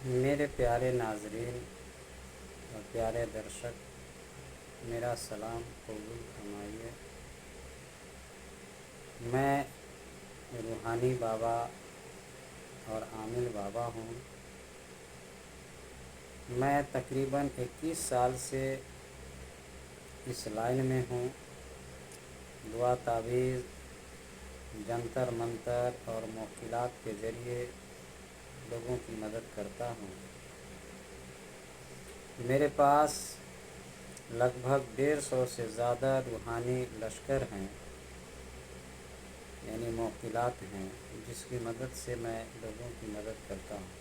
میرے پیارے ناظرین اور پیارے درشک، میرا سلام قبول فرمائیے۔ میں روحانی بابا اور عامل بابا ہوں۔ میں تقریباً 21 سال سے اس لائن میں ہوں۔ دعا تعویذ، جنتر منتر اور موکلات کے ذریعے لوگوں کی مدد کرتا ہوں۔ میرے پاس لگ بھگ 150 سے زیادہ روحانی لشکر ہیں، یعنی موکلات ہیں، جس کی مدد سے میں لوگوں کی مدد کرتا ہوں۔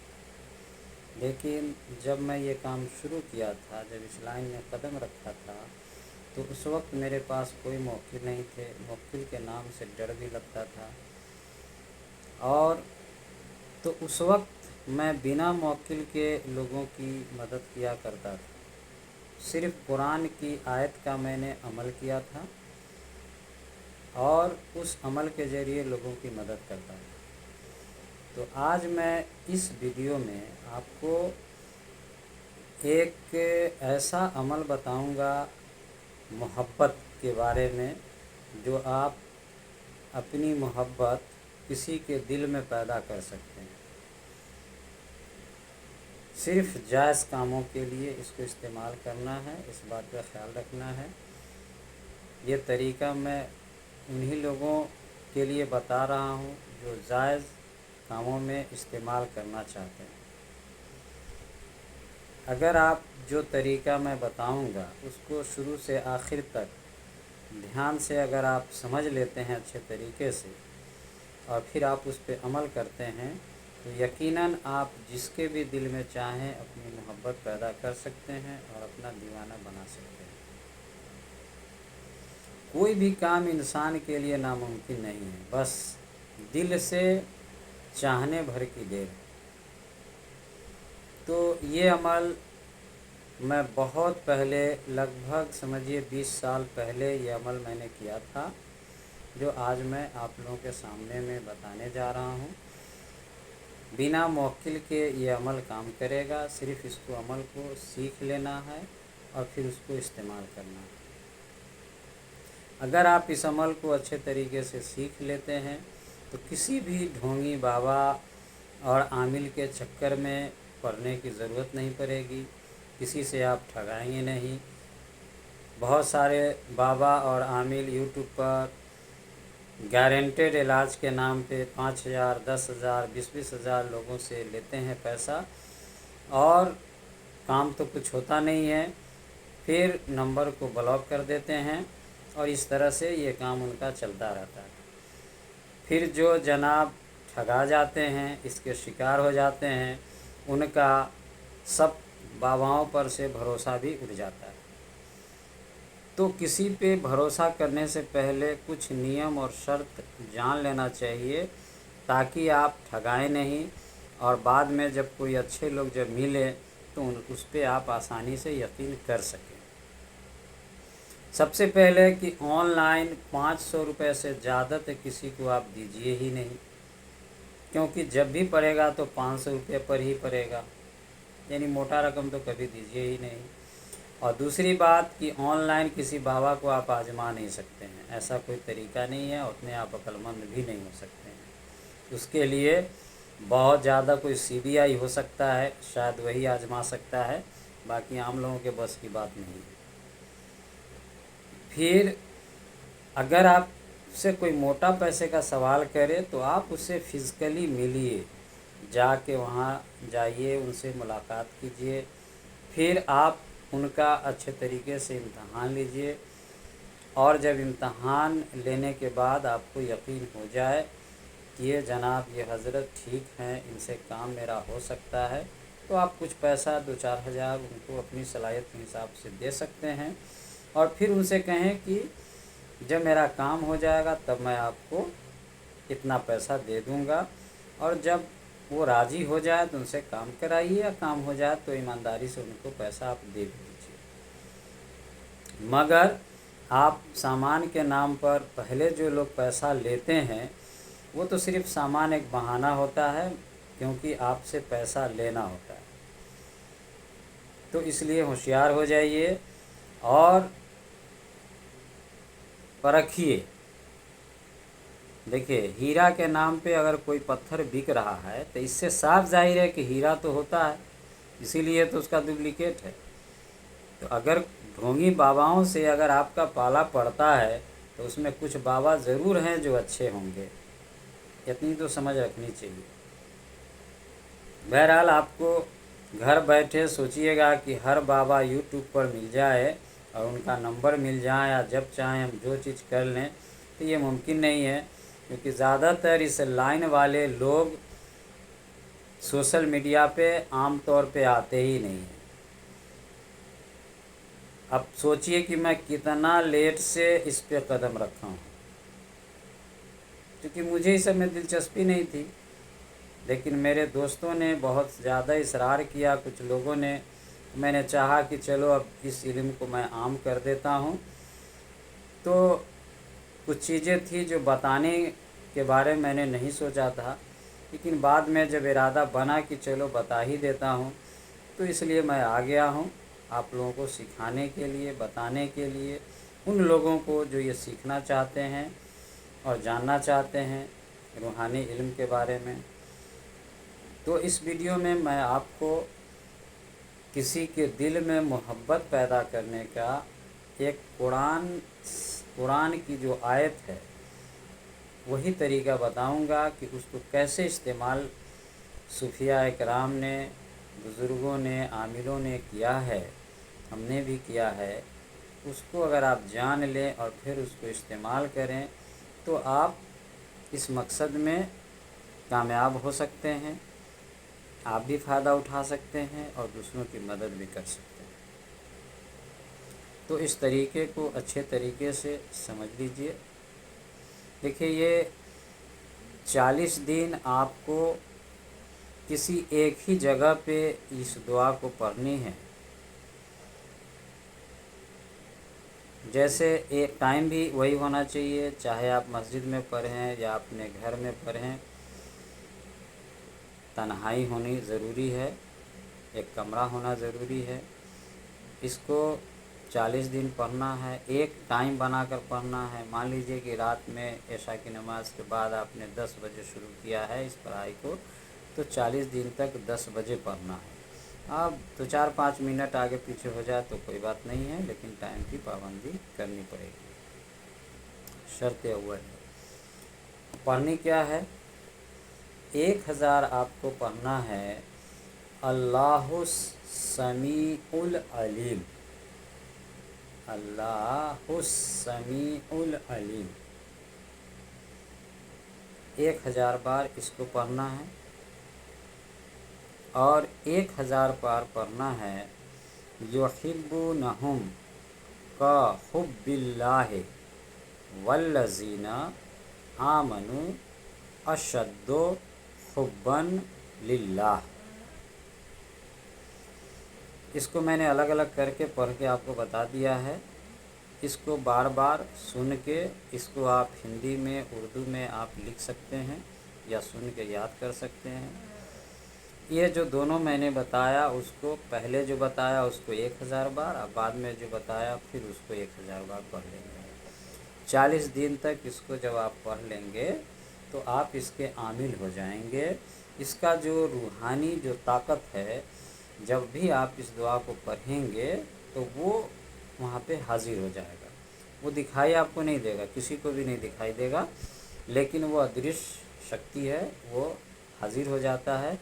لیکن جب میں یہ کام شروع کیا تھا، جب اس لائن میں قدم رکھا تھا، تو اس وقت میرے پاس کوئی موکل نہیں تھے۔ موکل کے نام سے ڈر بھی لگتا تھا، اور تو اس وقت میں بنا موکل کے لوگوں کی مدد کیا کرتا تھا۔ صرف قرآن کی آیت کا میں نے عمل کیا تھا اور اس عمل کے ذریعے لوگوں کی مدد کرتا تھا۔ تو آج میں اس ویڈیو میں آپ کو ایک ایسا عمل بتاؤں گا محبت کے بارے میں، جو آپ اپنی محبت کسی کے دل میں پیدا کر سکتے ہیں۔ صرف جائز کاموں کے لیے اس کو استعمال کرنا ہے، اس بات کا خیال رکھنا ہے۔ یہ طریقہ میں انہی لوگوں کے لیے بتا رہا ہوں جو جائز کاموں میں استعمال کرنا چاہتے ہیں۔ اگر آپ جو طریقہ میں بتاؤں گا اس کو شروع سے آخر تک دھیان سے اگر آپ سمجھ لیتے ہیں اچھے طریقے سے، اور پھر آپ اس پہ عمل کرتے ہیں، تو یقیناً آپ جس کے بھی دل میں چاہیں اپنی محبت پیدا کر سکتے ہیں اور اپنا دیوانہ بنا سکتے ہیں۔ کوئی بھی کام انسان کے لیے ناممکن نہیں ہے، بس دل سے چاہنے بھر کی دیر۔ تو یہ عمل میں بہت پہلے، لگ بھگ سمجھیے 20 سال پہلے یہ عمل میں نے کیا تھا، جو آج میں آپ لوگوں کے سامنے میں بتانے جا رہا ہوں۔ بنا موکل کے یہ عمل کام کرے گا، صرف اس کو عمل کو سیکھ لینا ہے اور پھر اس کو استعمال کرنا ہے۔ اگر آپ اس عمل کو اچھے طریقے سے سیکھ لیتے ہیں تو کسی بھی ڈھونگی بابا اور عامل کے چکر میں پڑنے کی ضرورت نہیں پڑے گی، کسی سے آپ ٹھگائیں گے نہیں۔ بہت سارے بابا اور عامل یوٹیوب پر گارنٹیڈ علاج کے نام پہ 5,000، 10,000، 20,000 لوگوں سے لیتے ہیں پیسہ، اور کام تو کچھ ہوتا نہیں ہے، پھر نمبر کو بلاک کر دیتے ہیں، اور اس طرح سے یہ کام ان کا چلتا رہتا ہے۔ پھر جو جناب ٹھگا جاتے ہیں، اس کے شکار ہو جاتے ہیں، ان کا سب باباؤں پر سے بھروسہ بھی اٹھ جاتا ہے۔ تو کسی پہ بھروسہ کرنے سے پہلے کچھ نیم اور شرط جان لینا چاہیے، تاکہ آپ ٹھگائیں نہیں، اور بعد میں جب کوئی اچھے لوگ جب ملے تو اس پہ آپ آسانی سے یقین کر سکیں۔ سب سے پہلے کہ آن لائن 500 روپے سے زیادہ تو کسی کو آپ دیجیے ہی نہیں، کیونکہ جب بھی پڑے گا تو 500 روپے پر ہی پڑے گا، یعنی موٹا رقم تو کبھی دیجیے ہی نہیں۔ اور دوسری بات کہ آن لائن کسی بابا کو آپ آزما نہیں سکتے ہیں، ایسا کوئی طریقہ نہیں ہے، اتنے آپ عقل مند بھی نہیں ہو سکتے ہیں۔ اس کے لیے بہت زیادہ کوئی CBI ہو سکتا ہے، شاید وہی آزما سکتا ہے، باقی عام لوگوں کے بس کی بات نہیں ہے۔ پھر اگر آپ سے کوئی موٹا پیسے کا سوال کرے تو آپ اسے فزیکلی ملیے، جا کے وہاں جائیے، ان سے ملاقات کیجیے، پھر آپ ان کا اچھے طریقے سے امتحان لیجیے، اور جب امتحان لینے کے بعد آپ کو یقین ہو جائے کہ یہ جناب یہ حضرت ٹھیک ہیں، ان سے کام میرا ہو سکتا ہے، تو آپ کچھ پیسہ 2-4 ہزار ان کو اپنی صلاحیت کے حساب سے دے سکتے ہیں، اور پھر ان سے کہیں کہ جب میرا کام ہو جائے گا تب میں آپ کو اتنا پیسہ دے دوں گا، اور جب وہ راضی ہو جائے تو ان سے کام کرائیے، یا کام ہو جائے تو ایمانداری سے ان کو پیسہ آپ دے دیجیے۔ مگر آپ سامان کے نام پر پہلے جو لوگ پیسہ لیتے ہیں، وہ تو صرف سامان ایک بہانہ ہوتا ہے، کیونکہ آپ سے پیسہ لینا ہوتا ہے۔ तो इसलिए होशियार हो जाइए और परखिए। देखिए, हीरा के नाम पे अगर कोई पत्थर बिक रहा है तो इससे साफ जाहिर है कि हीरा तो होता है, इसीलिए तो उसका डुप्लीकेट है। तो अगर ढोंगी बाबाओं से अगर आपका पाला पड़ता है तो उसमें कुछ बाबा ज़रूर हैं जो अच्छे होंगे, इतनी तो समझ रखनी चाहिए। बहरहाल आपको घर बैठे सोचिएगा कि हर बाबा यूट्यूब पर मिल जाए और उनका नंबर मिल जाए या जब चाहें हम जो चीज़ कर लें, तो ये मुमकिन नहीं है, क्योंकि ज़्यादातर इस लाइन वाले लोग सोशल मीडिया पे आम तौर पे आते ही नहीं हैं। अब सोचिए कि मैं कितना लेट से इस पे कदम रखा हूँ, क्योंकि मुझे इस सब में दिलचस्पी नहीं थी, लेकिन मेरे दोस्तों ने बहुत ज़्यादा इसरार किया, कुछ लोगों ने, मैंने चाहा कि चलो अब इस इल्म को मैं आम कर देता हूँ। तो कुछ चीज़ें थी जो बताने के बारे में मैंने नहीं सोचा था, लेकिन बाद में जब इरादा बना कि चलो बता ही देता हूँ, तो इसलिए मैं आ गया हूँ आप लोगों को सिखाने के लिए, बताने के लिए, उन लोगों को जो ये सीखना चाहते हैं और जानना चाहते हैं रूहानी इल्म के बारे में। तो इस वीडियो में मैं आपको किसी के दिल में मोहब्बत पैदा करने का एक कुरान की जो आयत है वही तरीका बताऊंगा कि उसको कैसे इस्तेमाल सूफिया इकराम ने, बुज़ुर्गों ने, आमिलों ने किया है, हमने भी किया है। उसको अगर आप जान लें और फिर उसको इस्तेमाल करें तो आप इस मकसद में कामयाब हो सकते हैं, आप भी फ़ायदा उठा सकते हैं और दूसरों की मदद भी कर सकते हैं। तो इस तरीके को अच्छे तरीके से समझ लीजिए। देखिए, ये 40 दिन आपको किसी एक ही जगह पे इस दुआ को पढ़नी है। जैसे एक टाइम भी वही होना चाहिए, चाहे आप मस्जिद में पढ़ें या अपने घर में पढ़ें, तन्हाई होनी ज़रूरी है, एक कमरा होना ज़रूरी है। इसको 40 दिन पढ़ना है, एक टाइम बनाकर पढ़ना है। मान लीजिए कि रात में ऐशा की नमाज के बाद आपने 10 बजे शुरू किया है इस पढ़ाई को, तो 40 दिन तक 10 बजे पढ़ना है। अब तो 4-5 मिनट आगे पीछे हो जाए तो कोई बात नहीं है, लेकिन टाइम की पाबंदी करनी पड़ेगी, शर्त अव्वल है। पढ़नी क्या है? 1000 आपको पढ़ना है अल्लाहुस समीउल अलीम, अल्लाहुस समीउल अलीम। 1000 बार इसको पढ़ना है और 1000 बार पढ़ना है युहिब्बुनहुम का हुब्बिल्लाहि वल्लज़ीना आमनु अशद्दु हुब्बन लिल्लाह। इसको मैंने अलग अलग करके पढ़ के आपको बता दिया है। इसको बार बार सुन के, इसको आप हिंदी में, उर्दू में आप लिख सकते हैं या सुन के याद कर सकते हैं। ये जो दोनों मैंने बताया, उसको पहले जो बताया उसको 1000 बार, अब बाद में जो बताया फिर उसको 1000 बार पढ़ लेंगे। 40 दिन तक इसको जब आप पढ़ लेंगे तो आप इसके आमिल हो जाएंगे। इसका जो रूहानी जो ताकत है, जब भी आप इस दुआ को पढ़ेंगे तो वो वहाँ पे हाजिर हो जाएगा। वो दिखाई आपको नहीं देगा, किसी को भी नहीं दिखाई देगा, लेकिन वो अदृश्य शक्ति है, वो हाजिर हो जाता है।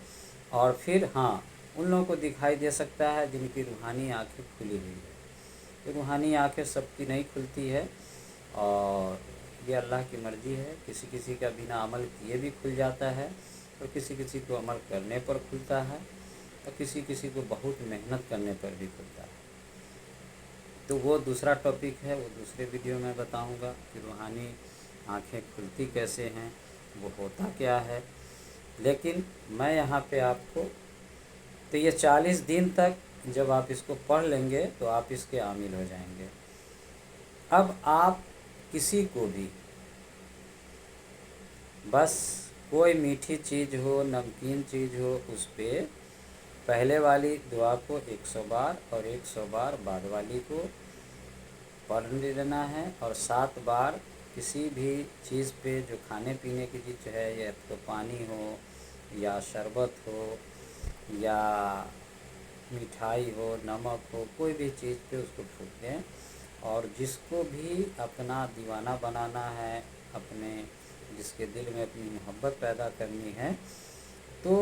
और फिर हाँ, उन लोगों को दिखाई दे सकता है जिनकी रूहानी आंखें खुली हुई है। तो रूहानी आंखें सबकी नहीं खुलती है और ये अल्लाह की मर्ज़ी है। किसी किसी का बिना अमल किए भी खुल जाता है और किसी किसी को अमल करने पर खुलता है और किसी किसी को बहुत मेहनत करने पर भी खुलता है। तो वो दूसरा टॉपिक है, वो दूसरे वीडियो में बताऊंगा कि रूहानी आंखें खुलती कैसे हैं, वो होता क्या है। लेकिन मैं यहाँ पे आपको, तो ये 40 दिन तक जब आप इसको पढ़ लेंगे तो आप इसके आमिल हो जाएंगे। अब आप किसी को भी बस कोई मीठी चीज़ हो, नमकीन चीज़ हो, उस पर पहले वाली दुआ को 100 बार और 100 बार बाद वाली को पढ़ लेना है। और 7 बार किसी भी चीज़ पे जो खाने पीने की चीज़ है, या तो पानी हो या शरबत हो या मिठाई हो, नमक हो, कोई भी चीज़ पे उसको फूकें। और जिसको भी अपना दीवाना बनाना है, अपने जिसके दिल में अपनी मोहब्बत पैदा करनी है, तो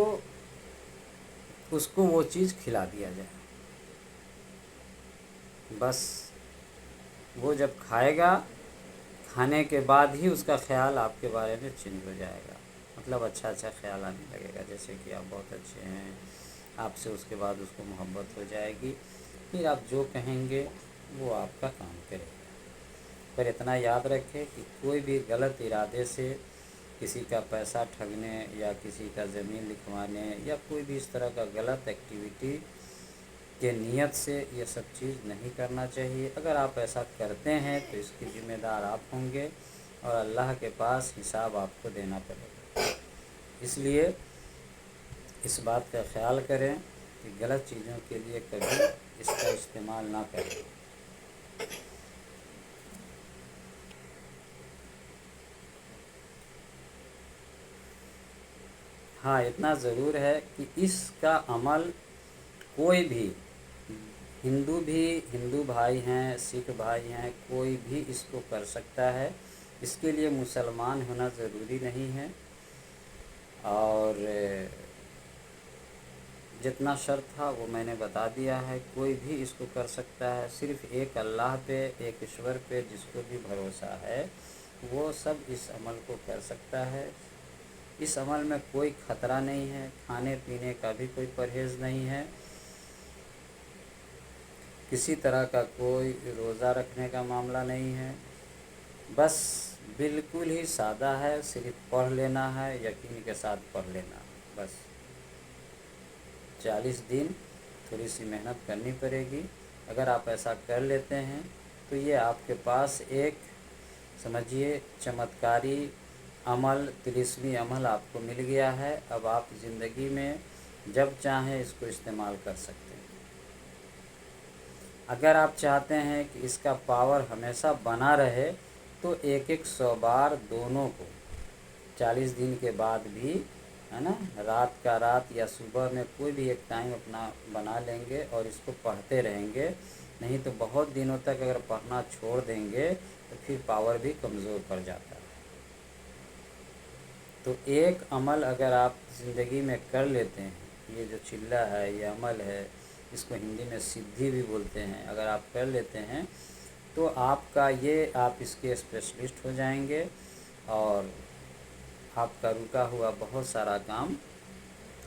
उसको वो चीज़ खिला दिया जाए। बस वो जब खाएगा, खाने के बाद ही उसका ख्याल आपके बारे में चेंज हो जाएगा। मतलब अच्छा ख्याल आने लगेगा, जैसे कि आप बहुत अच्छे हैं, आपसे उसके बाद उसको मोहब्बत हो जाएगी। फिर आप जो कहेंगे वो आपका काम करेगा। पर इतना याद रखें कि कोई भी गलत इरादे से किसी का पैसा ठगने या किसी का ज़मीन लिखवाने या कोई भी इस तरह का गलत एक्टिविटी के नियत से ये सब चीज़ नहीं करना चाहिए। अगर आप ऐसा करते हैं तो इसकी ज़िम्मेदार आप होंगे और अल्लाह के पास हिसाब आपको देना पड़ेगा। इसलिए इस बात का ख्याल करें कि गलत चीज़ों के लिए कभी इसका इस्तेमाल ना करें। हाँ, इतना ज़रूर है कि इसका अमल कोई भी हिंदू भाई हैं, सिख भाई हैं, कोई भी इसको कर सकता है। इसके लिए मुसलमान होना ज़रूरी नहीं है। और जितना शर्त था वो मैंने बता दिया है। कोई भी इसको कर सकता है। सिर्फ़ एक अल्लाह पे, एक ईश्वर पे जिसको भी भरोसा है, वो सब इस अमल को कर सकता है। इस अमल में कोई ख़तरा नहीं है, खाने पीने का भी कोई परहेज़ नहीं है, किसी तरह का कोई रोज़ा रखने का मामला नहीं है। बस बिल्कुल ही सादा है, सिर्फ पढ़ लेना है, यकीन के साथ पढ़ लेना। बस 40 दिन थोड़ी सी मेहनत करनी पड़ेगी। अगर आप ऐसा कर लेते हैं तो ये आपके पास एक समझिए चमत्कारी अमल, तिलिस्मी अमल आपको मिल गया है। अब आप ज़िंदगी में जब चाहें इसको इस्तेमाल कर सकते हैं। अगर आप चाहते हैं कि इसका पावर हमेशा बना रहे तो एक 100 बार दोनों को 40 दिन के बाद भी, है ना, रात का रात या सुबह में कोई भी एक टाइम अपना बना लेंगे और इसको पढ़ते रहेंगे। नहीं तो बहुत दिनों तक अगर पढ़ना छोड़ देंगे तो फिर पावर भी कमज़ोर पड़ जाता है। तो एक अमल अगर आप ज़िंदगी में कर लेते हैं, ये जो चिल्ला है, ये अमल है, इसको हिंदी में सिद्धि भी बोलते हैं, अगर आप कर लेते हैं तो आपका ये, आप इसके स्पेशलिस्ट हो जाएंगे और आपका रुका हुआ बहुत सारा काम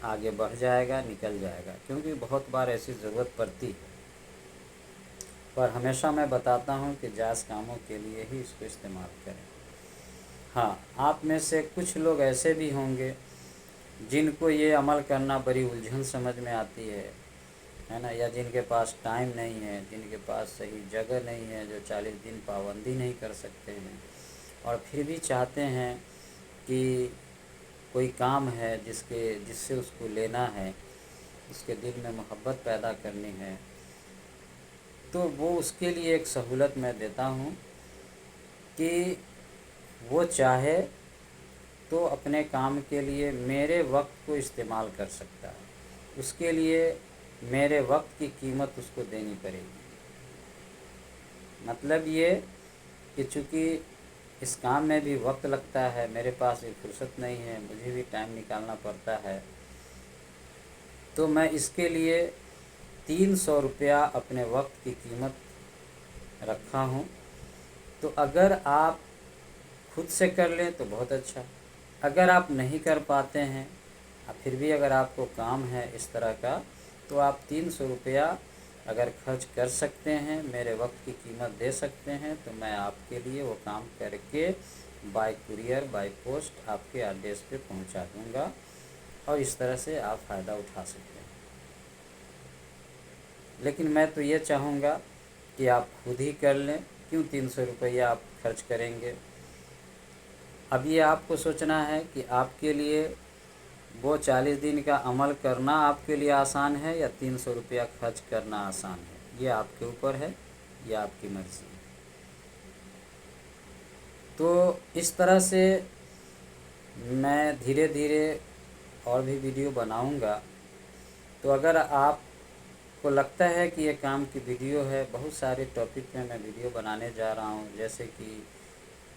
आगे बढ़ जाएगा, निकल जाएगा। क्योंकि बहुत बार ऐसी ज़रूरत पड़ती है, पर हमेशा मैं बताता हूँ कि जायज़ कामों के लिए ही इसको इस्तेमाल करें। हाँ, आप में से कुछ लोग ऐसे भी होंगे जिनको ये अमल करना बड़ी उलझन समझ में आती है ना, या जिनके पास टाइम नहीं है, जिनके पास सही जगह नहीं है, जो 40 दिन पाबंदी नहीं कर सकते हैं और फिर भी चाहते हैं कि कोई काम है जिससे उसको लेना है, उसके दिल में मोहब्बत पैदा करनी है, तो वो उसके लिए एक सहूलत मैं देता हूँ कि वो चाहे तो अपने काम के लिए मेरे वक्त को इस्तेमाल कर सकता है। उसके लिए मेरे वक्त की कीमत उसको देनी पड़ेगी। मतलब ये कि चूँकि इस काम में भी वक्त लगता है, मेरे पास भी फुर्सत नहीं है, मुझे भी टाइम निकालना पड़ता है, तो मैं इसके लिए 300 रुपया अपने वक्त की कीमत रखा हूँ। तो अगर आप खुद से कर लें तो बहुत अच्छा। अगर आप नहीं कर पाते हैं, फिर भी अगर आपको काम है इस तरह का, तो आप 300 रुपया अगर खर्च कर सकते हैं, मेरे वक्त की कीमत दे सकते हैं, तो मैं आपके लिए वो काम करके बाय कुरियर, बाय पोस्ट आपके एड्रेस पे पहुंचा दूंगा और इस तरह से आप फ़ायदा उठा सकते हैं। लेकिन मैं तो ये चाहूँगा कि आप खुद ही कर लें। क्यों 300 रुपया आप खर्च करेंगे? अब ये आपको सोचना है कि आपके लिए वो 40 दिन का अमल करना आपके लिए आसान है या 300 रुपया खर्च करना आसान है, ये आपके ऊपर है, ये आपकी मर्ज़ी है। तो इस तरह से मैं धीरे धीरे और भी वीडियो बनाऊंगा। तो अगर आपको लगता है कि ये काम की वीडियो है, बहुत सारे टॉपिक पे मैं वीडियो बनाने जा रहा हूँ, जैसे कि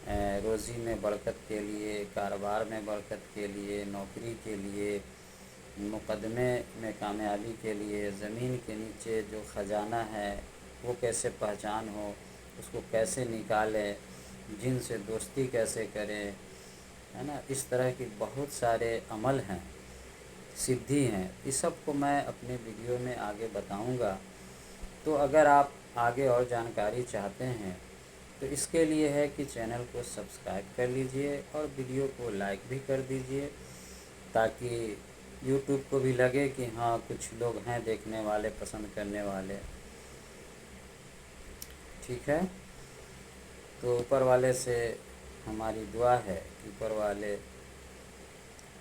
रोज़ी में बरकत के लिए, कारोबार में बरकत के लिए, नौकरी के लिए, मुकदमे में कामयाबी के लिए, ज़मीन के नीचे जो ख़जाना है वो कैसे पहचान हो, उसको कैसे निकालें, जिन से दोस्ती कैसे करें, है ना, इस तरह की बहुत सारे अमल हैं, सिद्धि हैं, इस सब को मैं अपने वीडियो में आगे बताऊंगा। तो अगर आप आगे और जानकारी चाहते हैं तो इसके लिए है कि चैनल को सब्सक्राइब कर लीजिए और वीडियो को लाइक भी कर दीजिए, ताकि यूट्यूब को भी लगे कि हाँ कुछ लोग हैं देखने वाले, पसंद करने वाले। ठीक है, तो ऊपर वाले से हमारी दुआ है कि ऊपर वाले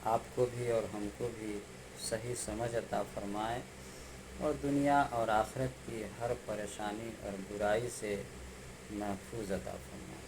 आपको भी और हमको भी सही समझ अता फरमाए और दुनिया और आखिरत की हर परेशानी और बुराई से महफूज अता फरमाए।